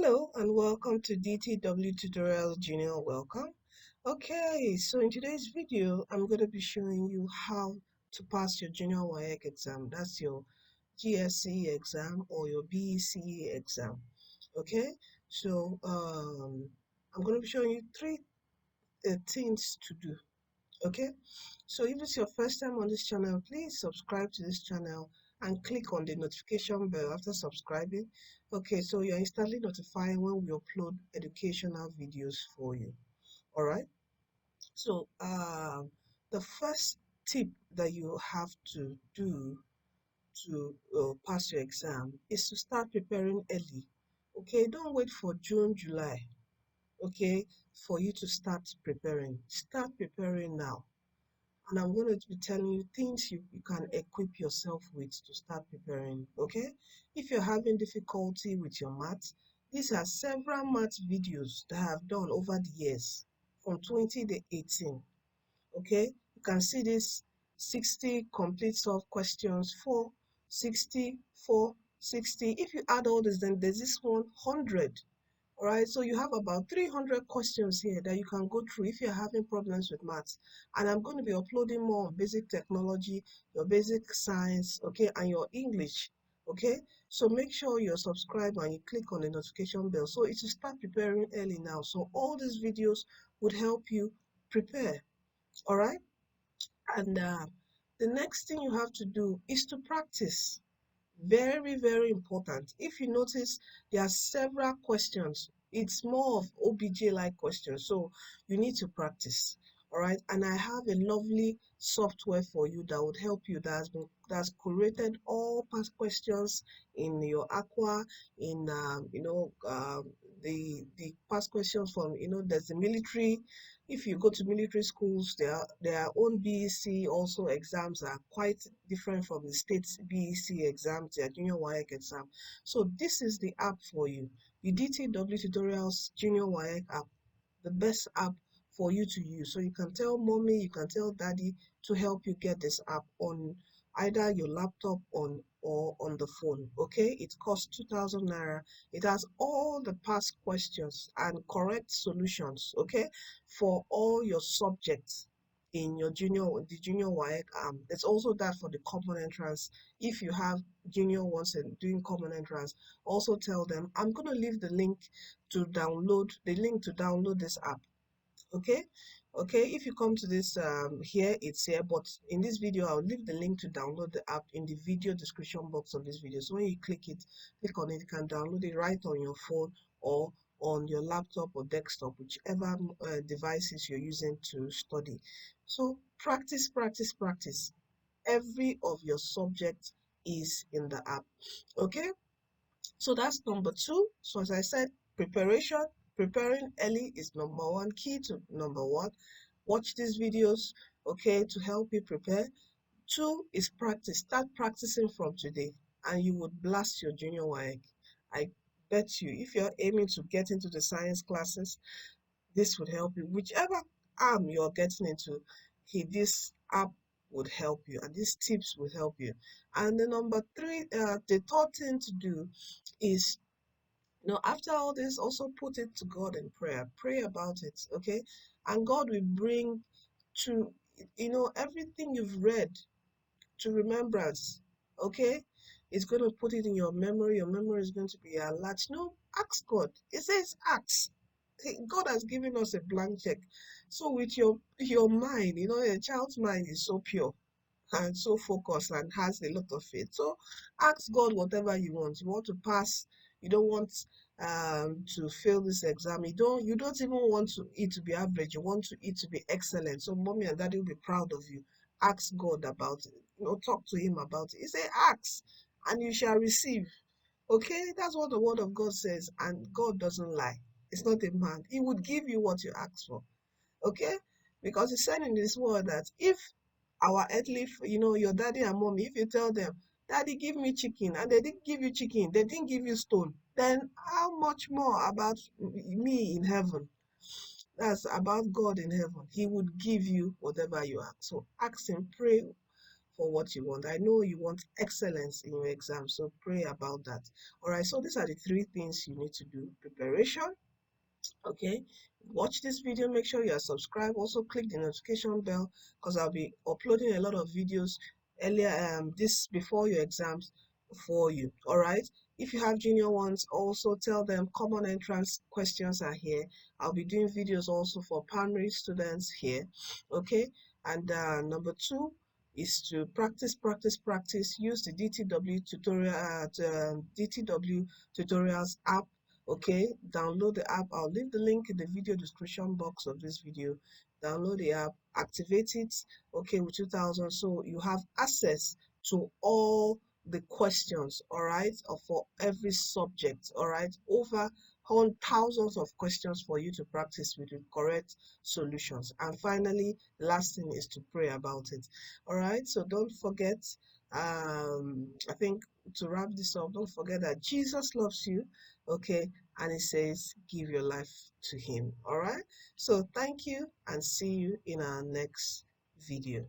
Hello and welcome to DTW Tutorials Junior. Welcome. Okay, so in today's video, I'm going to be showing you how to pass your Junior WAEC exam. That's your GSE exam or your BECE exam. Okay, so I'm going to be showing you three things to do. Okay, so if it's your first time on this channel, please subscribe to this channel and click on the notification bell after subscribing. Okay, so you're instantly notified when we upload educational videos for you. All right, so the first tip that you have to do to pass your exam is to start preparing early. Okay, don't wait for June, July, okay, for you to start preparing. Start preparing now. And I'm going to be telling you things you can equip yourself with to start preparing. Okay, if you're having difficulty with your maths, these are several maths videos that I have done over the years from 2018. Okay, you can see this 60 complete solved questions, 4, 60, 4, 60. If you add all this, then there's this 100. All right, so you have about 300 questions here that you can go through if you're having problems with maths. And I'm going to be uploading more on basic technology, your basic science, okay, and your English, okay? So make sure you're subscribed and you click on the notification bell. So it's to start preparing early now. So all these videos would help you prepare, all right? And the next thing you have to do is to practice. Very, very important. If you notice, there are several questions. It's more of OBJ-like questions, so you need to practice. All right, and I have a lovely software for you that would help you. That's curated all past questions in your Aqua, in the past questions from there's the military. If you go to military schools, their own BEC also exams are quite different from the state BEC exams, their Junior WAEC exam. So this is the app for you, the DTW Tutorials Junior WAEC app, the best app for you to use. So you can tell mommy, you can tell daddy to help you get this app on either your laptop or on the phone. Okay, it costs 2,000 naira. It has all the past questions and correct solutions, okay, for all your subjects in your the junior WAEC arm. There's also that for the common entrance. If you have junior ones and doing common entrance, also tell them I'm going to leave the link to download this app. Okay, if you come to this here, it's here, but in this video I'll leave the link to download the app in the video description box of this video. So when you click on it, you can download it right on your phone or on your laptop or desktop, whichever devices you're using to study. So practice. Every of your subjects is in the app. Okay, so that's number 2. So as I said, preparing early is number 1, key to number 1. Watch these videos, okay, to help you prepare. 2 is practice. Start practicing from today and you would blast your junior WAEC. I bet you, if you're aiming to get into the science classes, this would help you. Whichever arm you're getting into, this app would help you and these tips will help you. And the number 3, the third thing to do is, after all this, also put it to God in prayer. Pray about it, okay? And God will bring to, everything you've read to remembrance, okay? It's going to put it in your memory. Your memory is going to be alert. Ask God. It says ask. God has given us a blank check. So with your mind, a child's mind is so pure and so focused and has a lot of faith. So ask God whatever you want. You want to pass. You don't want to fail this exam. You don't even want it to be average. You want it to be excellent. So mommy and daddy will be proud of you. Ask God about it. Talk to him about it. He said, ask and you shall receive. Okay, that's what the word of God says, and God doesn't lie. It's not a man. He would give you what you ask for. Okay, because he said in this word that if our earthly, your daddy and mommy, if you tell them, daddy, give me chicken, and they didn't give you chicken, they didn't give you stone, then how much more about me in heaven? That's about God in heaven. He would give you whatever you ask. So ask him, pray for what you want. I know you want excellence in your exam, so pray about that. All right, so these are the three things you need to do: preparation. Okay, watch this video, make sure you are subscribed, also click the notification bell, because I'll be uploading a lot of videos earlier this before your exams for you. All right, if you have junior ones, also tell them common entrance questions are here. I'll be doing videos also for primary students here. Okay, and number two is to practice. Use the DTW tutorial DTW tutorials app. Okay, download the app. I'll leave the link in the video description box of this video. Download the app, activate it, okay, with 2000, so you have access to all the questions, all right, or for every subject, all right, over thousands of questions for you to practice with the correct solutions. And finally, last thing is to pray about it. All right, so don't forget, I think, to wrap this up, don't forget that Jesus loves you, okay, and it says give your life to him. All right, so thank you and see you in our next video.